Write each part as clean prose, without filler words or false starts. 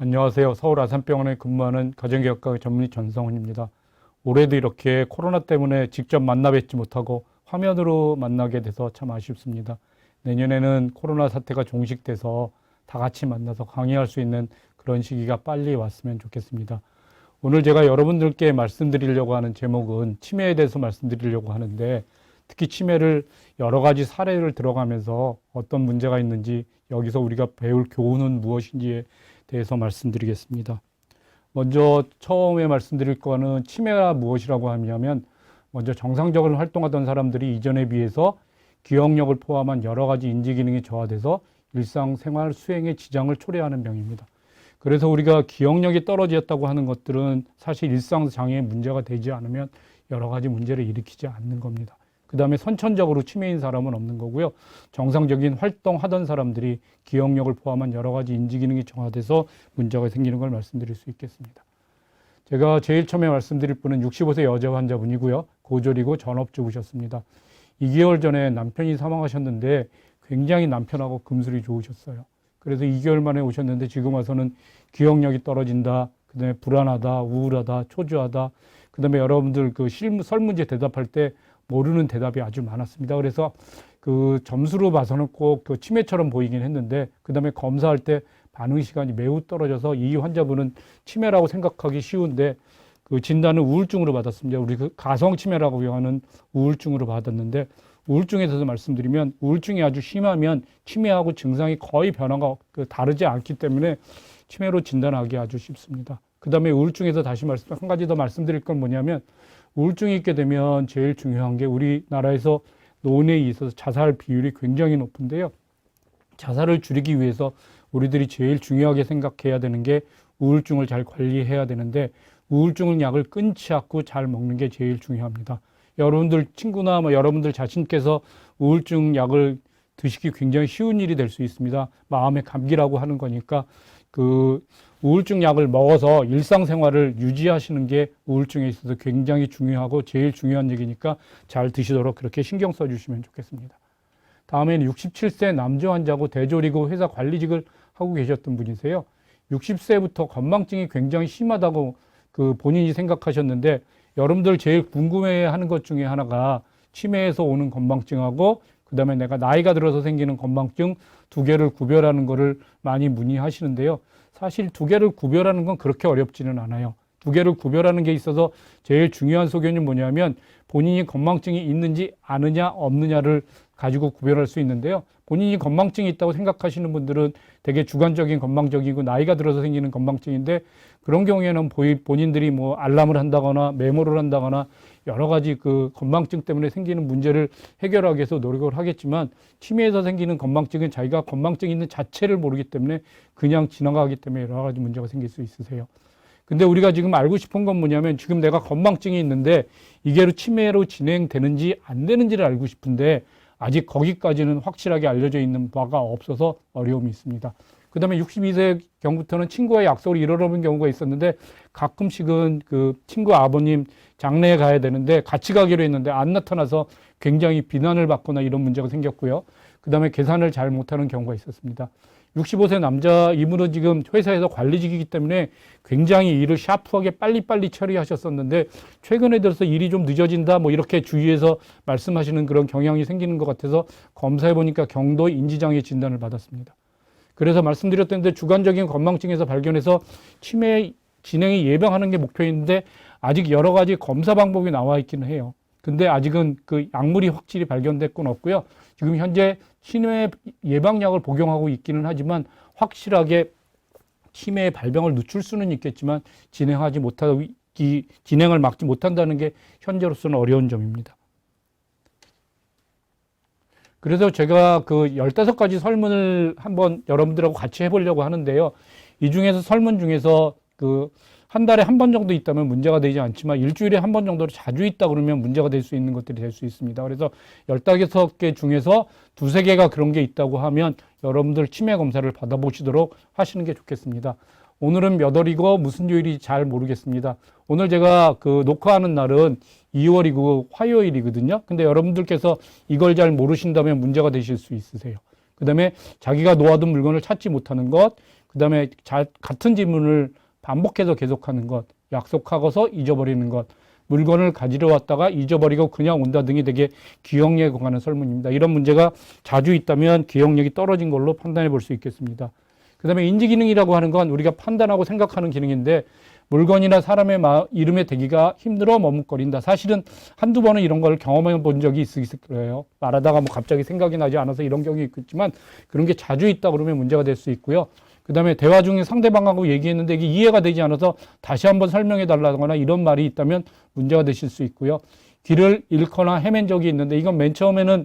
안녕하세요. 서울 아산병원에 근무하는 가정기억과 전문의 전성훈입니다. 올해도 이렇게 코로나 때문에 직접 만나 뵙지 못하고 화면으로 만나게 돼서 참 아쉽습니다. 내년에는 코로나 사태가 종식돼서 다 같이 만나서 강의할 수 있는 그런 시기가 빨리 왔으면 좋겠습니다. 오늘 제가 여러분들께 말씀드리려고 하는 제목은 치매에 대해서 말씀드리려고 하는데, 특히 치매를 여러 가지 사례를 들어가면서 어떤 문제가 있는지, 여기서 우리가 배울 교훈은 무엇인지에 대해서 말씀드리겠습니다. 먼저 처음에 말씀드릴 거는 치매가 무엇이라고 하냐면, 먼저 정상적으로 활동하던 사람들이 이전에 비해서 기억력을 포함한 여러 가지 인지 기능이 저하돼서 일상생활 수행에 지장을 초래하는 병입니다. 그래서 우리가 기억력이 떨어졌다고 하는 것들은 사실 일상장애에 문제가 되지 않으면 여러 가지 문제를 일으키지 않는 겁니다. 그 다음에 선천적으로 치매인 사람은 없는 거고요. 정상적인 활동하던 사람들이 기억력을 포함한 여러 가지 인지 기능이 저하돼서 문제가 생기는 걸 말씀드릴 수 있겠습니다. 제가 제일 처음에 말씀드릴 분은 65세 여자 환자분이고요. 고졸이고 전업주부셨습니다. 2개월 전에 남편이 사망하셨는데 굉장히 남편하고 금술이 좋으셨어요. 그래서 2개월 만에 오셨는데 지금 와서는 기억력이 떨어진다, 그 다음에 불안하다, 우울하다, 초조하다, 그 다음에 여러분들 그 설문제 대답할 때 모르는 대답이 아주 많았습니다. 그래서 그 점수로 봐서는 꼭 그 치매처럼 보이긴 했는데, 그 다음에 검사할 때 반응 시간이 매우 떨어져서 이 환자분은 치매라고 생각하기 쉬운데 그 진단은 우울증으로 받았습니다. 우리 그 가성치매라고 하는 우울증으로 받았는데, 우울증에 대해서 말씀드리면 우울증이 아주 심하면 치매하고 증상이 거의 변화가 다르지 않기 때문에 치매로 진단하기 아주 쉽습니다. 그 다음에 우울증에서 다시 한 가지 더 말씀드릴 건 뭐냐면, 우울증이 있게 되면 제일 중요한 게 우리나라에서 노인에 있어서 자살 비율이 굉장히 높은데요. 자살을 줄이기 위해서 우리들이 제일 중요하게 생각해야 되는 게 우울증을 잘 관리해야 되는데, 우울증 약을 끊지 않고 잘 먹는 게 제일 중요합니다. 여러분들 친구나 여러분들 자신께서 우울증 약을 드시기 굉장히 쉬운 일이 될 수 있습니다. 마음의 감기라고 하는 거니까 그 우울증 약을 먹어서 일상생활을 유지하시는 게 우울증에 있어서 굉장히 중요하고 제일 중요한 얘기니까 잘 드시도록 그렇게 신경 써주시면 좋겠습니다. 다음에는 67세 남자 환자고 대졸이고 회사 관리직을 하고 계셨던 분이세요. 60세부터 건망증이 굉장히 심하다고 그 본인이 생각하셨는데, 여러분들 제일 궁금해하는 것 중에 하나가 치매에서 오는 건망증하고 그 다음에 내가 나이가 들어서 생기는 건망증 두 개를 구별하는 거를 많이 문의하시는데요. 사실 두 개를 구별하는 건 그렇게 어렵지는 않아요. 두 개를 구별하는 게 있어서 제일 중요한 소견이 뭐냐면, 본인이 건망증이 있는지 아느냐 없느냐를 가지고 구별할 수 있는데요. 본인이 건망증이 있다고 생각하시는 분들은 되게 주관적인 건망증이고 나이가 들어서 생기는 건망증인데, 그런 경우에는 본인들이 뭐 알람을 한다거나 메모를 한다거나 여러 가지 그 건망증 때문에 생기는 문제를 해결하기 위해서 노력을 하겠지만, 치매에서 생기는 건망증은 자기가 건망증이 있는 자체를 모르기 때문에 그냥 지나가기 때문에 여러 가지 문제가 생길 수 있으세요. 근데 우리가 지금 알고 싶은 건 뭐냐면, 지금 내가 건망증이 있는데 이게 치매로 진행되는지 안 되는지를 알고 싶은데 아직 거기까지는 확실하게 알려져 있는 바가 없어서 어려움이 있습니다. 그 다음에 62세 경부터는 친구와 약속을 잃어버린 경우가 있었는데, 가끔씩은 그 친구 아버님 장례에 가야 되는데 같이 가기로 했는데 안 나타나서 굉장히 비난을 받거나 이런 문제가 생겼고요. 그 다음에 계산을 잘 못하는 경우가 있었습니다. 65세 남자, 이분은 지금 회사에서 관리직이기 때문에 굉장히 일을 샤프하게 빨리빨리 처리하셨었는데, 최근에 들어서 일이 좀 늦어진다 뭐 이렇게 주위에서 말씀하시는 그런 경향이 생기는 것 같아서 검사해 보니까 경도 인지장애 진단을 받았습니다. 그래서 말씀드렸던데 주관적인 건망증에서 발견해서 치매 진행이 예방하는 게 목표인데 아직 여러 가지 검사 방법이 나와 있기는 해요. 근데 아직은 그 약물이 확실히 발견될 건 없고요. 지금 현재 치매 예방약을 복용하고 있기는 하지만 확실하게 치매의 발병을 늦출 수는 있겠지만 진행을 막지 못한다는 게 현재로서는 어려운 점입니다. 그래서 제가 그 15가지 설문을 한번 여러분들하고 같이 해보려고 하는데요. 이 중에서 설문 중에서 그 한 달에 한 번 정도 있다면 문제가 되지 않지만 일주일에 한 번 정도로 자주 있다 그러면 문제가 될 수 있는 것들이 될 수 있습니다. 그래서 15개 중에서 두세 개가 그런 게 있다고 하면 여러분들 치매 검사를 받아보시도록 하시는 게 좋겠습니다. 오늘은 몇 월이고 무슨 요일이 잘 모르겠습니다. 오늘 제가 그 녹화하는 날은 2월이고 화요일이거든요. 근데 여러분들께서 이걸 잘 모르신다면 문제가 되실 수 있으세요. 그 다음에 자기가 놓아둔 물건을 찾지 못하는 것, 그 그다음에 같은 질문을 반복해서 계속하는 것, 약속하고서 잊어버리는 것, 물건을 가지러 왔다가 잊어버리고 그냥 온다 등이 되게 기억력에 관한 설문입니다. 이런 문제가 자주 있다면 기억력이 떨어진 걸로 판단해 볼 수 있겠습니다. 그다음에 인지기능이라고 하는 건 우리가 판단하고 생각하는 기능인데 물건이나 사람의 이름의 대기가 힘들어 머뭇거린다. 사실은 한두 번은 이런 걸 경험해 본 적이 있을 거예요. 말하다가 뭐 갑자기 생각이 나지 않아서 이런 경우가 있겠지만 그런 게 자주 있다 그러면 문제가 될 수 있고요. 그 다음에 대화 중에 상대방하고 얘기했는데 이게 이해가 되지 않아서 다시 한번 설명해 달라거나 이런 말이 있다면 문제가 되실 수 있고요. 길을 잃거나 헤맨 적이 있는데 이건 맨 처음에는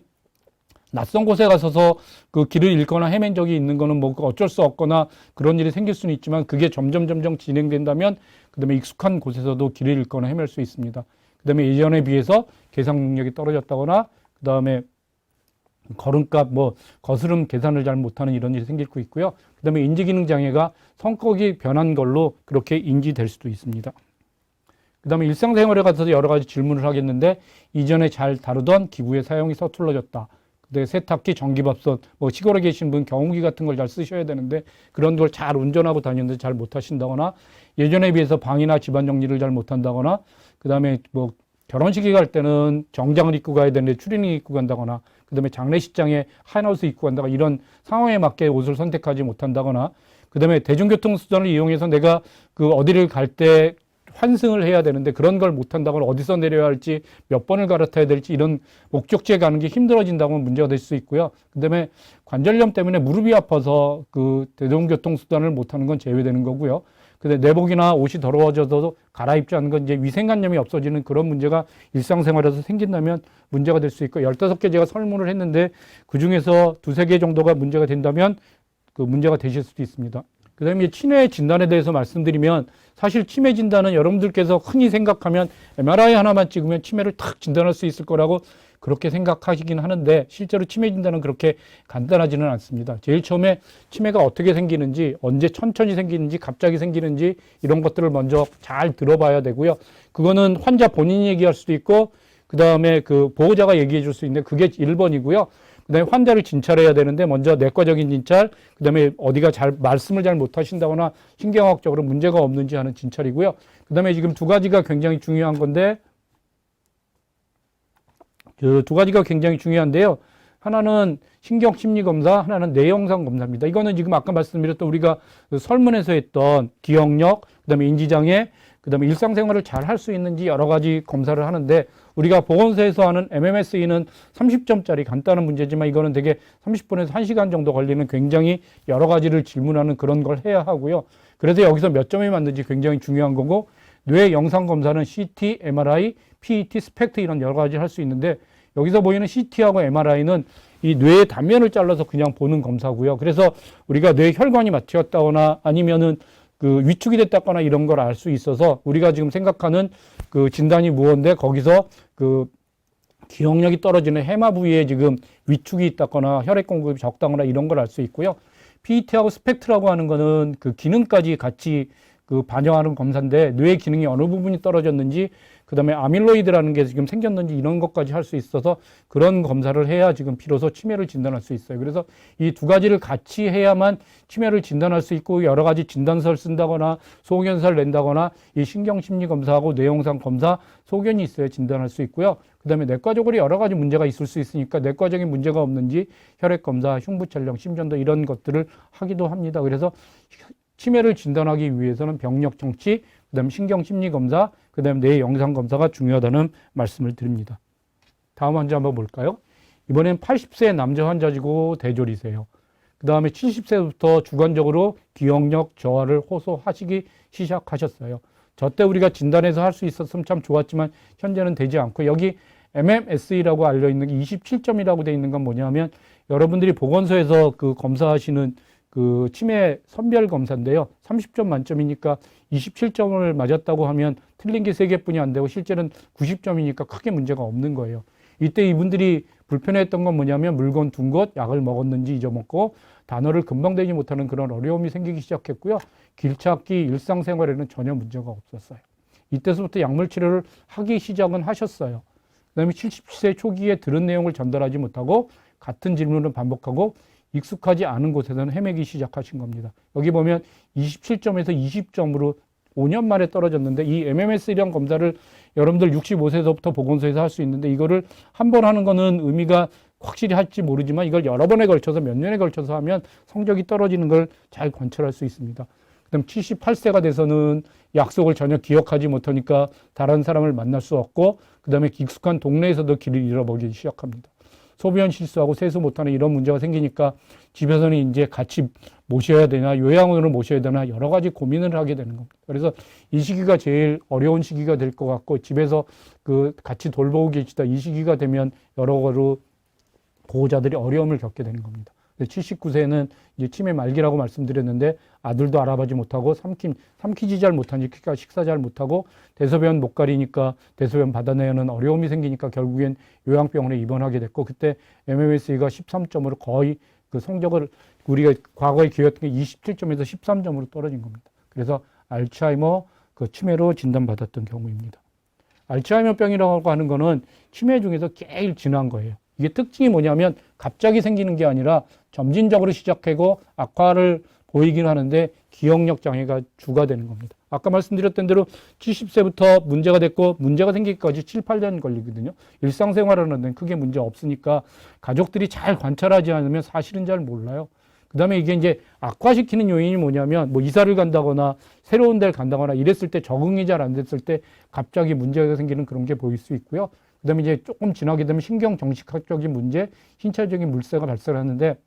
낯선 곳에 가서서 그 길을 잃거나 헤맨 적이 있는 거는 뭐 어쩔 수 없거나 그런 일이 생길 수는 있지만 그게 점점 진행된다면 그다음에 익숙한 곳에서도 길을 잃거나 헤맬 수 있습니다. 그다음에 예전에 비해서 계산 능력이 떨어졌다거나 그다음에 걸음값 뭐 거스름 계산을 잘 못하는 이런 일이 생길 수 있고요. 그다음에 인지기능 장애가 성격이 변한 걸로 그렇게 인지될 수도 있습니다. 그다음에 일상생활에 가서도 여러 가지 질문을 하겠는데 이전에 잘 다루던 기구의 사용이 서툴러졌다. 세탁기, 전기밥솥, 뭐 시골에 계신 분 경운기 같은 걸 잘 쓰셔야 되는데 그런 걸 잘 운전하고 다니는데 잘 못하신다거나 예전에 비해서 방이나 집안 정리를 잘 못한다거나 그다음에 뭐 결혼식에 갈 때는 정장을 입고 가야 되는데 추리닝 입고 간다거나 그다음에 장례식장에 하얀옷을 입고 간다거나 이런 상황에 맞게 옷을 선택하지 못한다거나 그다음에 대중교통 수단을 이용해서 내가 그 어디를 갈 때 환승을 해야 되는데 그런 걸 못한다거나 어디서 내려야 할지 몇 번을 갈아타야 될지 이런 목적지에 가는 게 힘들어진다고 하면 문제가 될 수 있고요. 그다음에 관절염 때문에 무릎이 아파서 그 대중교통 수단을 못하는 건 제외되는 거고요. 근데 내복이나 옷이 더러워져도 갈아입지 않는 건 이제 위생관념이 없어지는 그런 문제가 일상생활에서 생긴다면 문제가 될 수 있고 15개 제가 설문을 했는데 그중에서 2-3개 정도가 문제가 된다면 그 문제가 되실 수도 있습니다. 그 다음에 치매 진단에 대해서 말씀드리면 사실 치매 진단은 여러분들께서 흔히 생각하면 MRI 하나만 찍으면 치매를 탁 진단할 수 있을 거라고 그렇게 생각하시긴 하는데 실제로 치매 진단은 그렇게 간단하지는 않습니다. 제일 처음에 치매가 어떻게 생기는지, 언제 천천히 생기는지, 갑자기 생기는지 이런 것들을 먼저 잘 들어봐야 되고요. 그거는 환자 본인이 얘기할 수도 있고 그 다음에 그 보호자가 얘기해 줄 수 있는데 그게 1번이고요. 그 다음에 환자를 진찰해야 되는데 먼저 내과적인 진찰, 그 다음에 어디가 말씀을 잘 못하신다거나 신경학적으로 문제가 없는지 하는 진찰이고요. 그 다음에 지금 2가지가 굉장히 중요한 건데 그 2가지가 굉장히 중요한데요. 하나는 신경심리검사, 하나는 뇌영상검사입니다. 이거는 지금 아까 말씀드렸던 우리가 설문에서 했던 기억력, 그 다음에 인지장애, 그 다음에 일상생활을 잘 할 수 있는지 여러 가지 검사를 하는데 우리가 보건소에서 하는 MMSE는 30점짜리 간단한 문제지만 이거는 되게 30분에서 1시간 정도 걸리는 굉장히 여러 가지를 질문하는 그런 걸 해야 하고요. 그래서 여기서 몇 점이 맞는지 굉장히 중요한 거고 뇌 영상 검사는 CT, MRI, PET, 스펙트 이런 여러 가지 할 수 있는데 여기서 보이는 CT하고 MRI는 이 뇌의 단면을 잘라서 그냥 보는 검사고요. 그래서 우리가 뇌 혈관이 막혔다거나 아니면은 그 위축이 됐다거나 이런 걸 알 수 있어서 우리가 지금 생각하는 그 진단이 무언데 거기서 그 기억력이 떨어지는 해마 부위에 지금 위축이 있다거나 혈액 공급이 적다거나 이런 걸 알 수 있고요. PET하고 스펙트라고 하는 거는 그 기능까지 같이 그 반영하는 검사인데 뇌의 기능이 어느 부분이 떨어졌는지 그다음에 아밀로이드라는 게 지금 생겼는지 이런 것까지 할 수 있어서 그런 검사를 해야 지금 비로소 치매를 진단할 수 있어요. 그래서 이 2가지를 같이 해야만 치매를 진단할 수 있고 여러 가지 진단서를 쓴다거나 소견서를 낸다거나 이 신경심리검사하고 뇌영상 검사 소견이 있어야 진단할 수 있고요. 그다음에 내과적으로 여러 가지 문제가 있을 수 있으니까 내과적인 문제가 없는지 혈액검사, 흉부촬영, 심전도 이런 것들을 하기도 합니다. 그래서 치매를 진단하기 위해서는 병력 청취, 그다음에 신경심리검사, 그다음에 뇌 영상검사가 중요하다는 말씀을 드립니다. 다음 환자 한번 볼까요? 이번엔 80세 남자 환자시고 대졸이세요. 그 다음에 70세부터 주관적으로 기억력 저하를 호소하시기 시작하셨어요. 저 때 우리가 진단해서 할 수 있었으면 참 좋았지만 현재는 되지 않고 여기 MMSE라고 알려있는 게 27점이라고 되어 있는 건 뭐냐면 여러분들이 보건소에서 그 검사하시는 그 치매 선별 검사인데요. 30점 만점이니까 27점을 맞았다고 하면 틀린 게 3개뿐이 안 되고 실제는 90점이니까 크게 문제가 없는 거예요. 이때 이분들이 불편했던 건 뭐냐면 물건 둔 곳, 약을 먹었는지 잊어먹고 단어를 금방 대지 못하는 그런 어려움이 생기기 시작했고요. 길찾기, 일상생활에는 전혀 문제가 없었어요. 이때서부터 약물 치료를 하기 시작은 하셨어요. 그 다음에 70세 초기에 들은 내용을 전달하지 못하고 같은 질문을 반복하고 익숙하지 않은 곳에서는 헤매기 시작하신 겁니다. 여기 보면 27점에서 20점으로 5년 만에 떨어졌는데 이 MMS랑 검사를 여러분들 65세서부터 보건소에서 할 수 있는데 이거를 한 번 하는 거는 의미가 확실히 할지 모르지만 이걸 여러 번에 걸쳐서 몇 년에 걸쳐서 하면 성적이 떨어지는 걸 잘 관찰할 수 있습니다. 그다음 78세가 돼서는 약속을 전혀 기억하지 못하니까 다른 사람을 만날 수 없고 그다음에 익숙한 동네에서도 길을 잃어버리기 시작합니다. 소변 실수하고 세수 못하는 이런 문제가 생기니까 집에서는 이제 같이 모셔야 되나 요양원으로 모셔야 되나 여러 가지 고민을 하게 되는 겁니다. 그래서 이 시기가 제일 어려운 시기가 될 것 같고 집에서 그 같이 돌보고 계시다 이 시기가 되면 여러 가지로 보호자들이 어려움을 겪게 되는 겁니다. 79세는 이제 치매 말기라고 말씀드렸는데 아들도 알아보지 못하고 삼키지 잘 못하니까 식사 잘 못하고 대소변 못 가리니까 대소변 받아내야 하는 어려움이 생기니까 결국엔 요양병원에 입원하게 됐고 그때 MMSE가 13점으로 거의 그 성적을 우리가 과거에 기억했던 게 27점에서 13점으로 떨어진 겁니다. 그래서 알츠하이머 그 치매로 진단받았던 경우입니다. 알츠하이머병이라고 하는 거는 치매 중에서 제일 진한 거예요. 이게 특징이 뭐냐면 갑자기 생기는 게 아니라 점진적으로 시작하고 악화를 보이긴 하는데 기억력 장애가 주가 되는 겁니다. 아까 말씀드렸던 대로 70세부터 문제가 됐고 문제가 생기기까지 7, 8년 걸리거든요. 일상생활하는 데는 크게 문제 없으니까 가족들이 잘 관찰하지 않으면 사실은 잘 몰라요. 그 다음에 이게 이제 악화시키는 요인이 뭐냐면 뭐 이사를 간다거나 새로운 데를 간다거나 이랬을 때 적응이 잘 안 됐을 때 갑자기 문제가 생기는 그런 게 보일 수 있고요. 그 다음에 이제 조금 지나게 되면 신경정신학적인 문제, 신체적인 물세가 발생하는데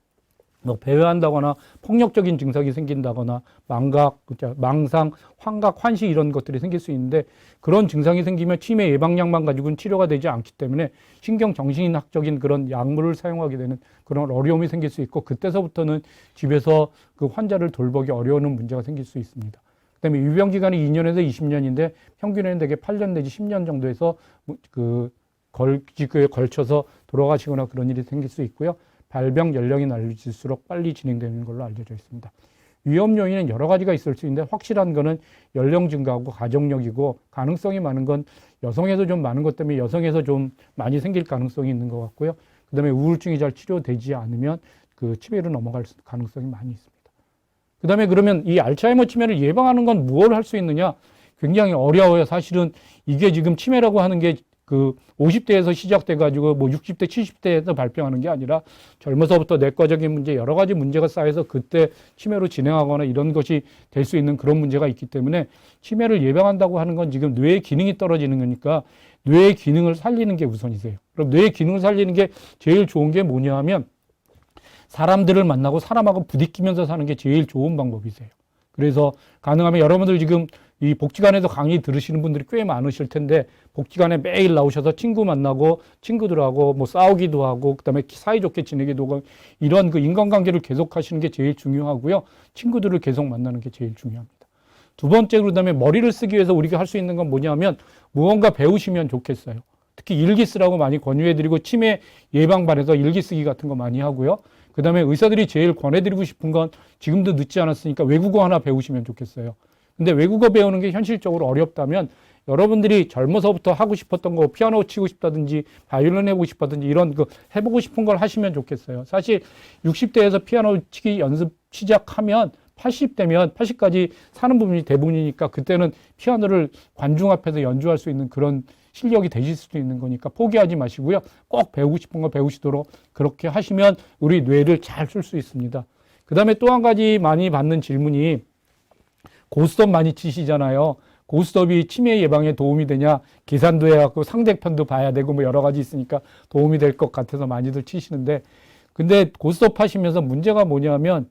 뭐 배회한다거나 폭력적인 증상이 생긴다거나 망각, 망상, 환각, 환시 이런 것들이 생길 수 있는데 그런 증상이 생기면 치매 예방약만 가지고는 치료가 되지 않기 때문에 신경정신학적인 그런 약물을 사용하게 되는 그런 어려움이 생길 수 있고 그때서부터는 집에서 그 환자를 돌보기 어려운 문제가 생길 수 있습니다. 그다음에 유병 기간이 2년에서 20년인데 평균에는 대개 8년 내지 10년 정도에서 걸쳐서 돌아가시거나 그런 일이 생길 수 있고요. 발병 연령이 낮을수록 빨리 진행되는 걸로 알려져 있습니다. 위험 요인은 여러 가지가 있을 수 있는데 확실한 거는 연령 증가하고 가족력이고 가능성이 많은 건 여성에서 좀 많은 것 때문에 여성에서 좀 많이 생길 가능성이 있는 것 같고요. 그다음에 우울증이 잘 치료되지 않으면 그 치매로 넘어갈 가능성이 많이 있습니다. 그다음에 그러면 이 알츠하이머 치매를 예방하는 건 무엇을 할 수 있느냐? 굉장히 어려워요. 사실은 이게 지금 치매라고 하는 게 그 50대에서 시작돼가지고 뭐 60대, 70대에서 발병하는 게 아니라 젊어서부터 내과적인 문제, 여러 가지 문제가 쌓여서 그때 치매로 진행하거나 이런 것이 될 수 있는 그런 문제가 있기 때문에 치매를 예방한다고 하는 건 지금 뇌의 기능이 떨어지는 거니까 뇌의 기능을 살리는 게 우선이세요. 그럼 뇌의 기능을 살리는 게 제일 좋은 게 뭐냐 하면 사람들을 만나고 사람하고 부딪히면서 사는 게 제일 좋은 방법이세요. 그래서 가능하면 여러분들 지금 이 복지관에서 강의 들으시는 분들이 꽤 많으실 텐데 복지관에 매일 나오셔서 친구 만나고 친구들하고 뭐 싸우기도 하고 그다음에 사이좋게 지내기도 하고 이런 그 인간관계를 계속 하시는 게 제일 중요하고요. 친구들을 계속 만나는 게 제일 중요합니다. 두 번째로 그다음에 머리를 쓰기 위해서 우리가 할 수 있는 건 뭐냐면 무언가 배우시면 좋겠어요. 특히 일기 쓰라고 많이 권유해드리고 치매 예방반에서 일기 쓰기 같은 거 많이 하고요. 그 다음에 의사들이 제일 권해드리고 싶은 건 지금도 늦지 않았으니까 외국어 하나 배우시면 좋겠어요. 근데 외국어 배우는 게 현실적으로 어렵다면 여러분들이 젊어서부터 하고 싶었던 거 피아노 치고 싶다든지 바이올린 해보고 싶다든지 이런 그 해보고 싶은 걸 하시면 좋겠어요. 사실 60대에서 피아노 치기 연습 시작하면 80대면 80까지 사는 부분이 대부분이니까 그때는 피아노를 관중 앞에서 연주할 수 있는 그런 실력이 되실 수도 있는 거니까 포기하지 마시고요. 꼭 배우고 싶은 거 배우시도록 그렇게 하시면 우리 뇌를 잘 쓸 수 있습니다. 그 다음에 또 한 가지 많이 받는 질문이 고스톱 많이 치시잖아요. 고스톱이 치매 예방에 도움이 되냐? 계산도 해갖고 상대편도 봐야 되고 뭐 여러 가지 있으니까 도움이 될 것 같아서 많이들 치시는데 근데 고스톱 하시면서 문제가 뭐냐면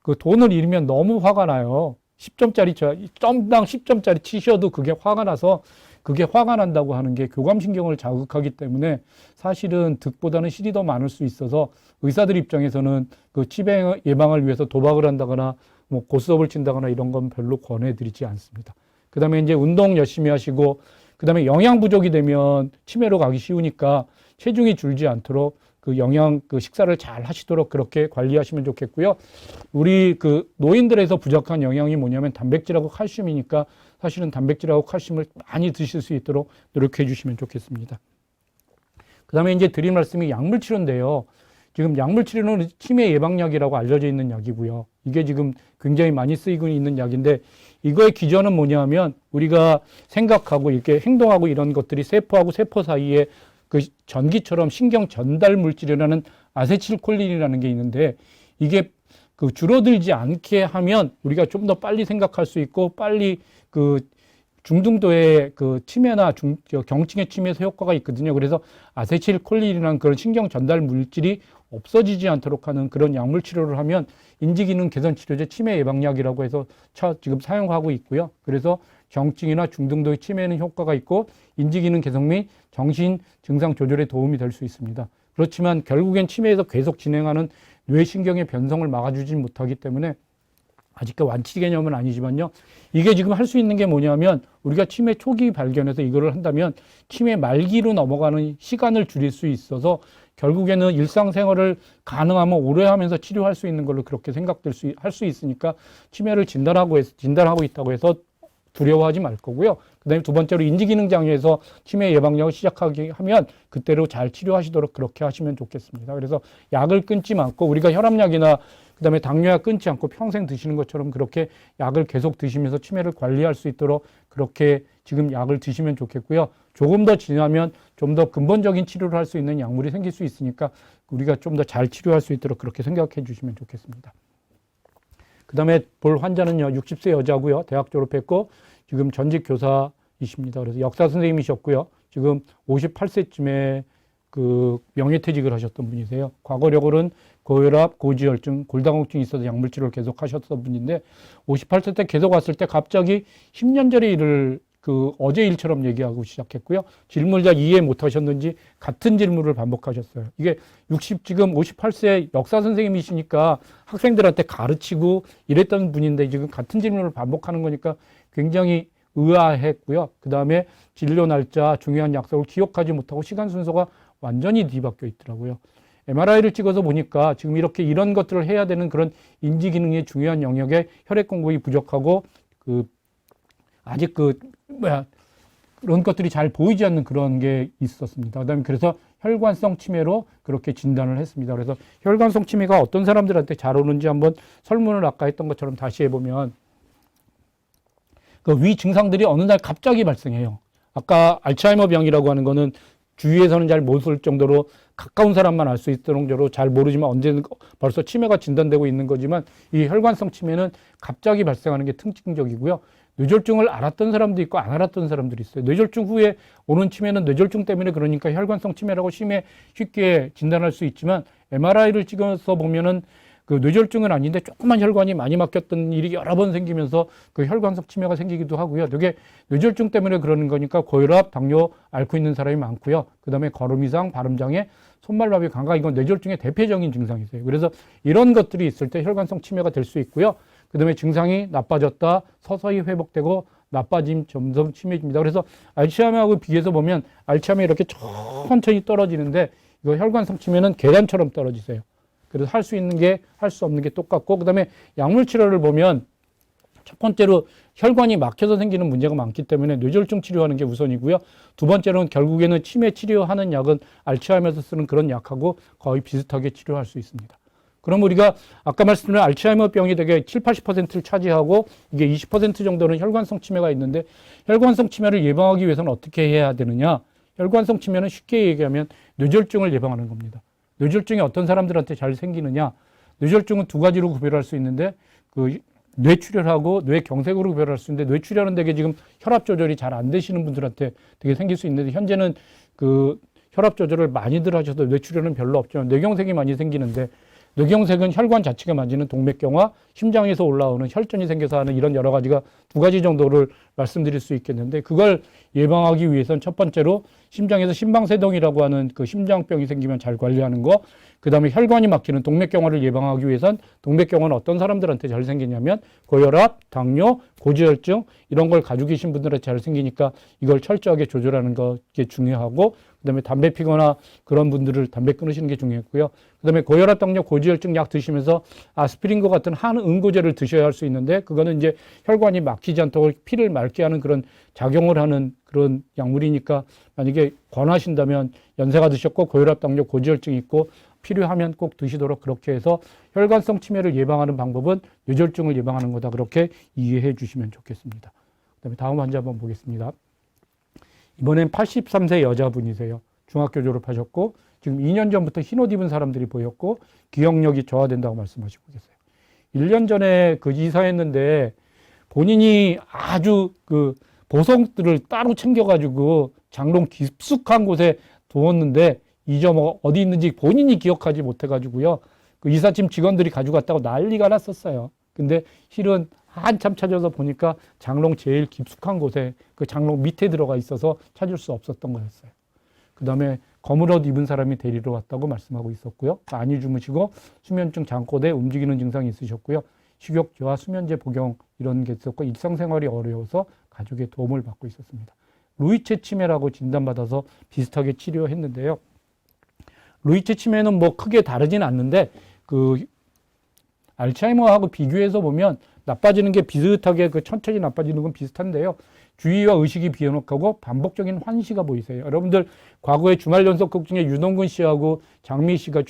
그 돈을 잃으면 너무 화가 나요. 10점짜리, 점당 10점짜리 치셔도 그게 화가 나서 그게 화가 난다고 하는 게 교감신경을 자극하기 때문에 사실은 득보다는 실이 더 많을 수 있어서 의사들 입장에서는 그 치매 예방을 위해서 도박을 한다거나 뭐 고스톱을 친다거나 이런 건 별로 권해드리지 않습니다. 그 다음에 이제 운동 열심히 하시고 그 다음에 영양 부족이 되면 치매로 가기 쉬우니까 체중이 줄지 않도록 그 영양 그 식사를 잘 하시도록 그렇게 관리하시면 좋겠고요. 우리 그 노인들에서 부족한 영양이 뭐냐면 단백질하고 칼슘이니까 사실은 단백질하고 칼슘을 많이 드실 수 있도록 노력해 주시면 좋겠습니다. 그 다음에 이제 드릴 말씀이 약물 치료인데요. 지금 약물 치료는 치매 예방약이라고 알려져 있는 약이고요. 이게 지금 굉장히 많이 쓰이고 있는 약인데 이거의 기전은 뭐냐면 우리가 생각하고 이렇게 행동하고 이런 것들이 세포하고 세포 사이에 그 전기처럼 신경 전달 물질이라는 아세틸콜린이라는 게 있는데 이게 그 줄어들지 않게 하면 우리가 좀 더 빨리 생각할 수 있고 빨리 그 중등도의 그 치매나 경증의 치매에서 효과가 있거든요. 그래서 아세틸콜린이라는 그런 신경 전달 물질이 없어지지 않도록 하는 그런 약물 치료를 하면 인지기능 개선 치료제 치매 예방약이라고 해서 지금 사용하고 있고요. 그래서 경증이나 중등도의 치매에는 효과가 있고 인지기능 개선 및 정신 증상 조절에 도움이 될 수 있습니다. 그렇지만 결국엔 치매에서 계속 진행하는 뇌신경의 변성을 막아주지 못하기 때문에 아직까지 완치 개념은 아니지만요. 이게 지금 할 수 있는 게 뭐냐면 우리가 치매 초기 발견해서 이거를 한다면 치매 말기로 넘어가는 시간을 줄일 수 있어서 결국에는 일상생활을 가능하면 오래 하면서 치료할 수 있는 걸로 그렇게 할 수 있으니까 치매를 진단하고 있다고 해서 두려워하지 말 거고요. 그 다음에 두 번째로 인지기능 장애에서 치매 예방약을 시작하게 하면 그때로 잘 치료하시도록 그렇게 하시면 좋겠습니다. 그래서 약을 끊지 않고 우리가 혈압약이나 그 다음에 당뇨약 끊지 않고 평생 드시는 것처럼 그렇게 약을 계속 드시면서 치매를 관리할 수 있도록 그렇게 지금 약을 드시면 좋겠고요. 조금 더 지나면 좀 더 근본적인 치료를 할 수 있는 약물이 생길 수 있으니까 우리가 좀 더 잘 치료할 수 있도록 그렇게 생각해 주시면 좋겠습니다. 그 다음에 볼 환자는요, 60세 여자고요. 대학 졸업했고 지금 전직 교사이십니다. 그래서 역사 선생님이셨고요. 지금 58세쯤에 그 명예퇴직을 하셨던 분이세요. 과거력으로는 고혈압, 고지혈증, 골다공증이 있어서 약물 치료를 계속 하셨던 분인데 58세 때 계속 왔을 때 갑자기 10년 전의 일을 그 어제 일처럼 얘기하고 시작했고요. 질문을 잘 이해 못 하셨는지 같은 질문을 반복하셨어요. 이게 지금 58세 역사 선생님이시니까 학생들한테 가르치고 이랬던 분인데 지금 같은 질문을 반복하는 거니까 굉장히 의아했고요. 그 다음에 진료 날짜, 중요한 약속을 기억하지 못하고 시간 순서가 완전히 뒤바뀌어 있더라고요. MRI를 찍어서 보니까 지금 이런 것들을 해야 되는 그런 인지 기능의 중요한 영역에 혈액 공급이 부족하고 아직 그런 것들이 잘 보이지 않는 그런 게 있었습니다. 그다음에 그래서 혈관성 치매로 그렇게 진단을 했습니다. 그래서 혈관성 치매가 어떤 사람들한테 잘 오는지 한번 설문을 아까 했던 것처럼 다시 해보면 그 위 증상들이 어느 날 갑자기 발생해요. 아까 알츠하이머 병이라고 하는 거는 주위에서는 잘 못 볼 정도로 가까운 사람만 알 수 있을 정도로 잘 모르지만 언제는 벌써 치매가 진단되고 있는 거지만 이 혈관성 치매는 갑자기 발생하는 게 특징적이고요. 뇌졸중을 알았던 사람도 있고 안 알았던 사람들이 있어요. 뇌졸중 후에 오는 치매는 뇌졸중 때문에 그러니까 혈관성 치매라고 쉽게 진단할 수 있지만 MRI를 찍어서 보면은 그 뇌졸중은 아닌데 조그만 혈관이 많이 막혔던 일이 여러 번 생기면서 그 혈관성 치매가 생기기도 하고요. 이게 뇌졸중 때문에 그러는 거니까 고혈압, 당뇨 앓고 있는 사람이 많고요. 그 다음에 걸음 이상, 발음장애, 손발마비, 감각 이건 뇌졸중의 대표적인 증상이세요. 그래서 이런 것들이 있을 때 혈관성 치매가 될 수 있고요. 그 다음에 증상이 나빠졌다 서서히 회복되고 나빠짐 점점 심해집니다. 그래서 알츠하이머하고 비교해서 보면 알츠하이머 이렇게 천천히 떨어지는데 이거 혈관성 치매는 계단처럼 떨어지세요. 그래서 할 수 있는 게 할 수 없는 게 똑같고 그 다음에 약물 치료를 보면 첫 번째로 혈관이 막혀서 생기는 문제가 많기 때문에 뇌졸중 치료하는 게 우선이고요. 두 번째로는 결국에는 치매 치료하는 약은 알츠하이머에서 쓰는 그런 약하고 거의 비슷하게 치료할 수 있습니다. 그럼 우리가 아까 말씀드린 알츠하이머 병이 되게 70~80%를 차지하고 이게 20% 정도는 혈관성 치매가 있는데 혈관성 치매를 예방하기 위해서는 어떻게 해야 되느냐? 혈관성 치매는 쉽게 얘기하면 뇌졸중을 예방하는 겁니다. 뇌졸중이 어떤 사람들한테 잘 생기느냐? 뇌졸중은 두 가지로 구별할 수 있는데 그 뇌출혈하고 뇌경색으로 구별할 수 있는데 뇌출혈은 되게 지금 혈압 조절이 잘 안 되시는 분들한테 되게 생길 수 있는데 현재는 그 혈압 조절을 많이들 하셔도 뇌출혈은 별로 없죠. 뇌경색이 많이 생기는데 뇌경색은 혈관 자체가 만지는 동맥경화, 심장에서 올라오는 혈전이 생겨서 하는 이런 여러 가지가 두 가지 정도를 말씀드릴 수 있겠는데 그걸 예방하기 위해서는 첫 번째로 심장에서 심방세동이라고 하는 그 심장병이 생기면 잘 관리하는 거, 그 다음에 혈관이 막히는 동맥경화를 예방하기 위해선 동맥경화는 어떤 사람들한테 잘 생기냐면 고혈압, 당뇨, 고지혈증 이런 걸 가지고 계신 분들한테 잘 생기니까 이걸 철저하게 조절하는 게 중요하고 그다음에 담배 피거나 그런 분들을 담배 끊으시는 게 중요했고요. 그다음에 고혈압, 당뇨, 고지혈증 약 드시면서 아스피린과 같은 항응고제를 드셔야 할 수 있는데 그거는 이제 혈관이 막히지 않도록 피를 맑게 하는 그런 작용을 하는 그런 약물이니까 만약에 권하신다면 연세가 드셨고 고혈압, 당뇨, 고지혈증이 있고 필요하면 꼭 드시도록 그렇게 해서 혈관성 치매를 예방하는 방법은 뇌졸중을 예방하는 거다. 그렇게 이해해 주시면 좋겠습니다. 그다음에 다음 환자 한번 보겠습니다. 이번엔 83세 여자분이세요. 중학교 졸업하셨고 지금 2년 전부터 흰옷 입은 사람들이 보였고 기억력이 저하된다고 말씀하시고 계세요. 1년 전에 그 이사했는데 본인이 아주 그 보석들을 따로 챙겨가지고 장롱 깊숙한 곳에 두었는데 잊어먹어 어디 있는지 본인이 기억하지 못해가지고요. 그 이삿짐 직원들이 가져갔다고 난리가 났었어요. 근데 실은 한참 찾아서 보니까 장롱 제일 깊숙한 곳에 그 장롱 밑에 들어가 있어서 찾을 수 없었던 거였어요. 그 다음에 검은 옷 입은 사람이 데리러 왔다고 말씀하고 있었고요. 많이 주무시고 수면증, 잠꼬대, 움직이는 증상이 있으셨고요. 식욕저하, 수면제 복용 이런 게 있었고 일상생활이 어려워서 가족의 도움을 받고 있었습니다. 루이체 치매라고 진단받아서 비슷하게 치료했는데요. 루이체 치매는 뭐 크게 다르진 않는데 그 알츠하이머하고 비교해서 보면 나빠지는 게 비슷하게 그 천천히 나빠지는 건 비슷한데요. 주의와 의식이 비현혹하고 반복적인 환시가 보이세요. 여러분들 과거에 주말 연속극 중에 유동근 씨하고 장미 씨가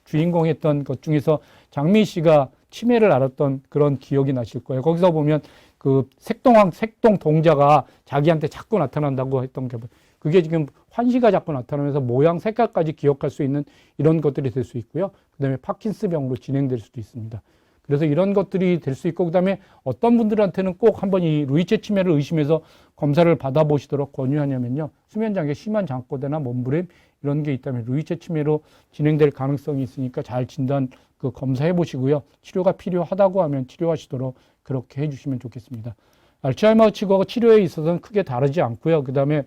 주인공 했던 것 중에서 장미 씨가 치매를 앓았던 그런 기억이 나실 거예요. 거기서 보면 그 색동 동자가 자기한테 자꾸 나타난다고 했던 게 그게 지금 환시가 자꾸 나타나면서 모양, 색깔까지 기억할 수 있는 이런 것들이 될 수 있고요. 그 다음에 파킨스병으로 진행될 수도 있습니다. 그래서 이런 것들이 될 수 있고 그 다음에 어떤 분들한테는 꼭 한번 이 루이체 치매를 의심해서 검사를 받아보시도록 권유하냐면요. 수면장애, 심한 잠꼬대나 몸부림 이런 게 있다면 루이체 치매로 진행될 가능성이 있으니까 잘 진단 그 검사해 보시고요. 치료가 필요하다고 하면 치료하시도록 그렇게 해주시면 좋겠습니다. 알츠하이머 치과 치료에 있어서는 크게 다르지 않고요. 그 다음에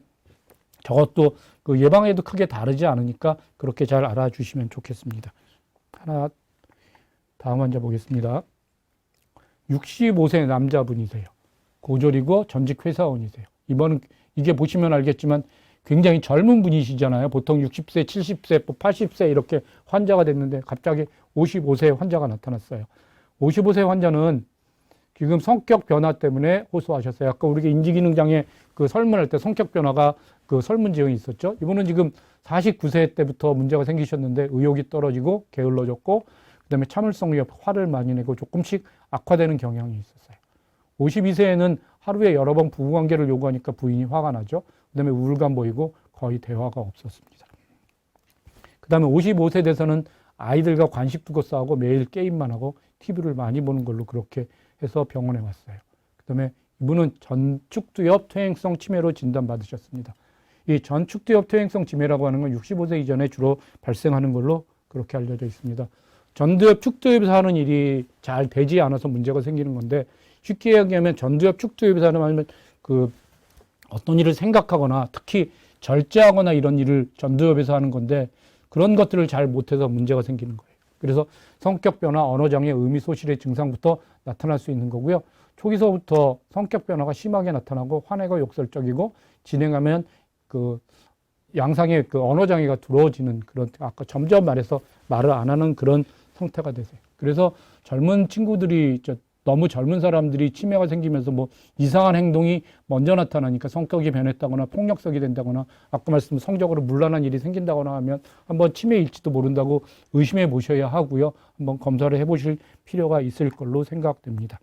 저것도 그 예방에도 크게 다르지 않으니까 그렇게 잘 알아주시면 좋겠습니다. 다음 환자 보겠습니다. 65세 남자분이세요. 고졸이고 전직 회사원이세요. 이번은 이게 보시면 알겠지만 굉장히 젊은 분이시잖아요. 보통 60세, 70세, 80세 이렇게 환자가 됐는데 갑자기 55세 환자가 나타났어요. 55세 환자는 지금 성격 변화 때문에 호소하셨어요. 아까 우리가 인지기능장애 그 설문할 때 성격 변화가 그 설문지형이 있었죠. 이분은 지금 49세 때부터 문제가 생기셨는데 의욕이 떨어지고 게을러졌고 그다음에 참을성이 화를 많이 내고 조금씩 악화되는 경향이 있었어요. 52세에는 하루에 여러 번 부부관계를 요구하니까 부인이 화가 나죠. 그다음에 우울감 보이고 거의 대화가 없었습니다. 그다음에 55세 돼서는 아이들과 관식 두고 싸우고 매일 게임만 하고 TV를 많이 보는 걸로 그렇게 해서 병원에 왔어요. 그다음에 이분은 전축두엽 퇴행성 치매로 진단받으셨습니다. 이 전축두엽 퇴행성 치매라고 하는 건 65세 이전에 주로 발생하는 걸로 그렇게 알려져 있습니다. 전두엽, 축두엽에서 하는 일이 잘 되지 않아서 문제가 생기는 건데 쉽게 얘기하면 전두엽, 축두엽에서 하는 그 어떤 일을 생각하거나 특히 절제하거나 이런 일을 전두엽에서 하는 건데 그런 것들을 잘 못해서 문제가 생기는 거예요. 그래서 성격 변화, 언어장애, 의미 소실의 증상부터 나타날 수 있는 거고요. 초기서부터 성격 변화가 심하게 나타나고 화내고 욕설적이고 진행하면 그 양상의 그 언어장애가 두려워지는 그런 아까 점점 말해서 말을 안 하는 그런 상태가 되세요. 그래서 젊은 친구들이 너무 젊은 사람들이 치매가 생기면서 뭐 이상한 행동이 먼저 나타나니까 성격이 변했다거나 폭력성이 된다거나 아까 말씀 성적으로 문란한 일이 생긴다거나 하면 한번 치매일지도 모른다고 의심해 보셔야 하고요. 한번 검사를 해 보실 필요가 있을 걸로 생각됩니다.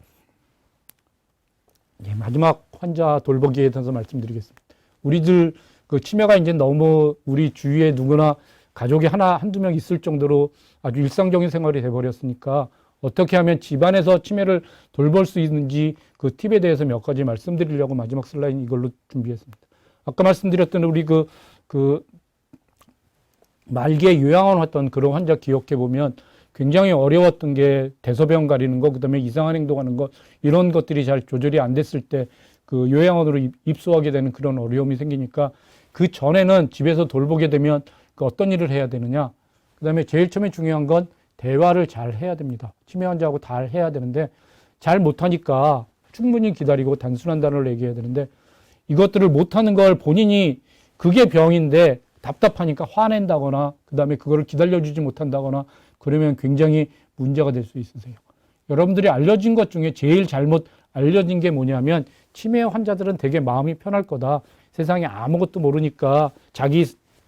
예, 마지막 환자 돌보기에 대해서 말씀드리겠습니다. 우리들 그 치매가 이제 너무 우리 주위에 누구나 가족이 한두 명 있을 정도로 아주 일상적인 생활이 돼버렸으니까 어떻게 하면 집안에서 치매를 돌볼 수 있는지 그 팁에 대해서 몇 가지 말씀드리려고 마지막 슬라이드 이걸로 준비했습니다. 아까 말씀드렸던 우리 그 말기에 요양원 왔던 그런 환자 기억해 보면 굉장히 어려웠던 게 대소변 가리는 거, 그 다음에 이상한 행동하는 거, 이런 것들이 잘 조절이 안 됐을 때 그 요양원으로 입소하게 되는 그런 어려움이 생기니까 그 전에는 집에서 돌보게 되면 그 어떤 일을 해야 되느냐. 그 다음에 제일 처음에 중요한 건 대화를 잘 해야 됩니다. 치매 환자하고 잘 해야 되는데 잘 못하니까 충분히 기다리고 단순한 단어를 얘기해야 되는데 이것들을 못하는 걸 본인이 그게 병인데 답답하니까 화낸다거나 그다음에 그거를 기다려주지 못한다거나 그러면 굉장히 문제가 될 수 있으세요. 여러분들이 알려진 것 중에 제일 잘못 알려진 게 뭐냐면 치매 환자들은 되게 마음이 편할 거다. 세상에 아무것도 모르니까 자기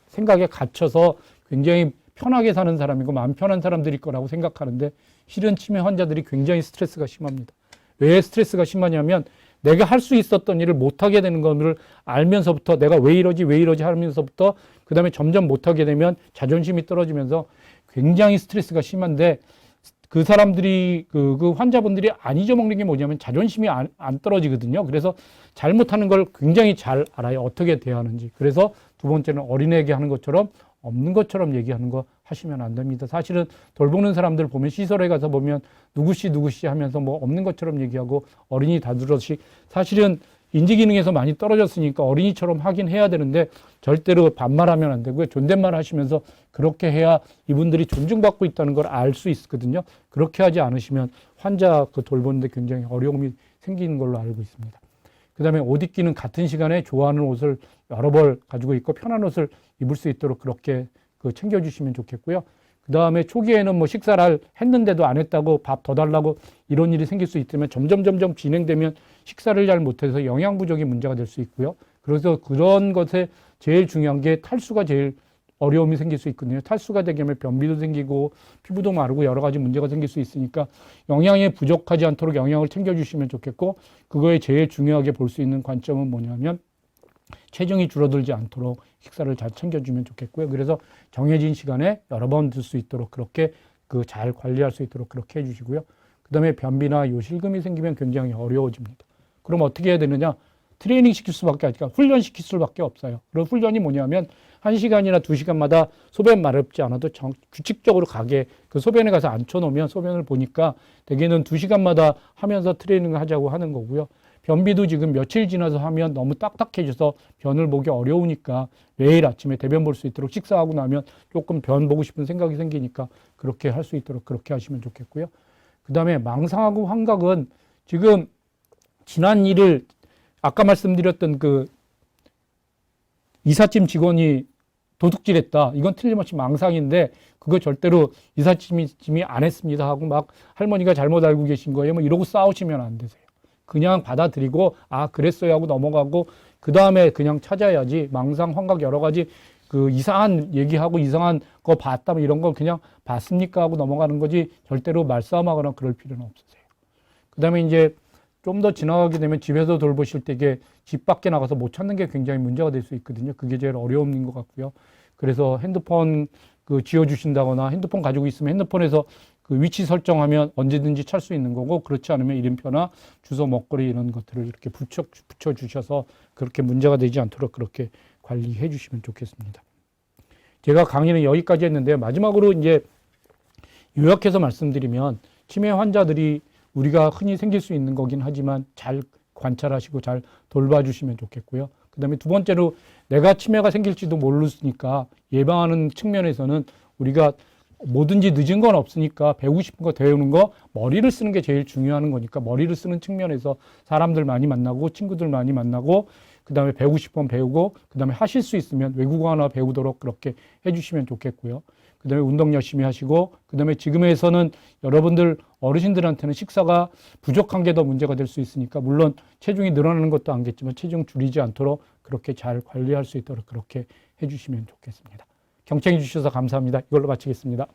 생각에 갇혀서 굉장히 편하게 사는 사람이고 마음 편한 사람들일 거라고 생각하는데 실은 치매 환자들이 굉장히 스트레스가 심합니다. 왜 스트레스가 심하냐면 내가 할 수 있었던 일을 못하게 되는 것을 알면서부터 내가 왜 이러지 하면서부터 그 다음에 점점 못하게 되면 자존심이 떨어지면서 굉장히 스트레스가 심한데 그 사람들이 그 환자분들이 안 잊어먹는 게 뭐냐면 자존심이 안 떨어지거든요. 그래서 잘못하는 걸 굉장히 잘 알아요. 어떻게 대해야 하는지. 그래서 두 번째는 어린애에게 하는 것처럼 없는 것처럼 얘기하는 거 하시면 안 됩니다. 사실은 돌보는 사람들 보면 시설에 가서 보면 누구씨 하면서 뭐 없는 것처럼 얘기하고 어린이 다루듯이 사실은 인지기능에서 많이 떨어졌으니까 어린이처럼 하긴 해야 되는데 절대로 반말하면 안 되고요. 존댓말 하시면서 그렇게 해야 이분들이 존중받고 있다는 걸 알 수 있거든요. 그렇게 하지 않으시면 환자 돌보는데 굉장히 어려움이 생기는 걸로 알고 있습니다. 그 다음에 옷 입기는 같은 시간에 좋아하는 옷을 여러 벌 가지고 있고 편한 옷을 입을 수 있도록 그렇게 챙겨주시면 좋겠고요. 그 다음에 초기에는 뭐 식사를 했는데도 안 했다고 밥 더 달라고 이런 일이 생길 수 있지만 점점 진행되면 식사를 잘 못해서 영양 부족이 문제가 될 수 있고요. 그래서 그런 것에 제일 중요한 게 탈수가 제일 어려움이 생길 수 있거든요. 탈수가 되면 변비도 생기고 피부도 마르고 여러 가지 문제가 생길 수 있으니까 영양에 부족하지 않도록 영양을 챙겨주시면 좋겠고 그거에 제일 중요하게 볼 수 있는 관점은 뭐냐면 체중이 줄어들지 않도록 식사를 잘 챙겨주면 좋겠고요. 그래서 정해진 시간에 여러 번 들 수 있도록 그렇게 잘 관리할 수 있도록 그렇게 해주시고요. 그 다음에 변비나 요실금이 생기면 굉장히 어려워집니다. 그럼 어떻게 해야 되느냐? 트레이닝 시킬 수밖에 아니까 훈련 시킬 수밖에 없어요. 그런 훈련이 뭐냐면 1시간이나 2시간마다 소변 마렵지 않아도 규칙적으로 가게 그 소변에 가서 앉혀놓으면 소변을 보니까 대개는 2시간마다 하면서 트레이닝을 하자고 하는 거고요. 변비도 지금 며칠 지나서 하면 너무 딱딱해져서 변을 보기 어려우니까 매일 아침에 대변 볼 수 있도록 식사하고 나면 조금 변 보고 싶은 생각이 생기니까 그렇게 할 수 있도록 그렇게 하시면 좋겠고요. 그 다음에 망상하고 환각은 지금 지난 일을 아까 말씀드렸던 이삿짐 직원이 도둑질했다. 이건 틀림없이 망상인데 그거 절대로 이삿짐이 안 했습니다 하고 막 할머니가 잘못 알고 계신 거예요. 뭐 이러고 싸우시면 안 되세요. 그냥 받아들이고 그랬어요 하고 넘어가고 그 다음에 그냥 찾아야지 망상, 환각 여러 가지 이상한 얘기하고 이상한 거 봤다 뭐 이런 거 그냥 봤습니까 하고 넘어가는 거지 절대로 말싸움하거나 그럴 필요는 없으세요. 그 다음에 이제 좀 더 지나가게 되면 집에서 돌보실 때 이게 집 밖에 나가서 못 찾는 게 굉장히 문제가 될 수 있거든요. 그게 제일 어려움인 것 같고요. 그래서 핸드폰 지워주신다거나 핸드폰 가지고 있으면 핸드폰에서 위치 설정하면 언제든지 찾을 수 있는 거고 그렇지 않으면 이름표나 주소, 먹거리 이런 것들을 이렇게 붙여주셔서 그렇게 문제가 되지 않도록 그렇게 관리해 주시면 좋겠습니다. 제가 강의는 여기까지 했는데 마지막으로 이제 요약해서 말씀드리면 치매 환자들이 우리가 흔히 생길 수 있는 거긴 하지만 잘 관찰하시고 잘 돌봐주시면 좋겠고요. 그 다음에 두 번째로 내가 치매가 생길지도 모르니까 예방하는 측면에서는 우리가 뭐든지 늦은 건 없으니까 배우고 싶은 거 배우는 거 머리를 쓰는 게 제일 중요한 거니까 머리를 쓰는 측면에서 사람들 많이 만나고 친구들 많이 만나고 그 다음에 배우고 싶으면 배우고 그 다음에 하실 수 있으면 외국어 하나 배우도록 그렇게 해주시면 좋겠고요. 그 다음에 운동 열심히 하시고 그 다음에 지금에서는 여러분들 어르신들한테는 식사가 부족한 게 더 문제가 될 수 있으니까 물론 체중이 늘어나는 것도 안겠지만 체중 줄이지 않도록 그렇게 잘 관리할 수 있도록 그렇게 해주시면 좋겠습니다. 경청해 주셔서 감사합니다. 이걸로 마치겠습니다.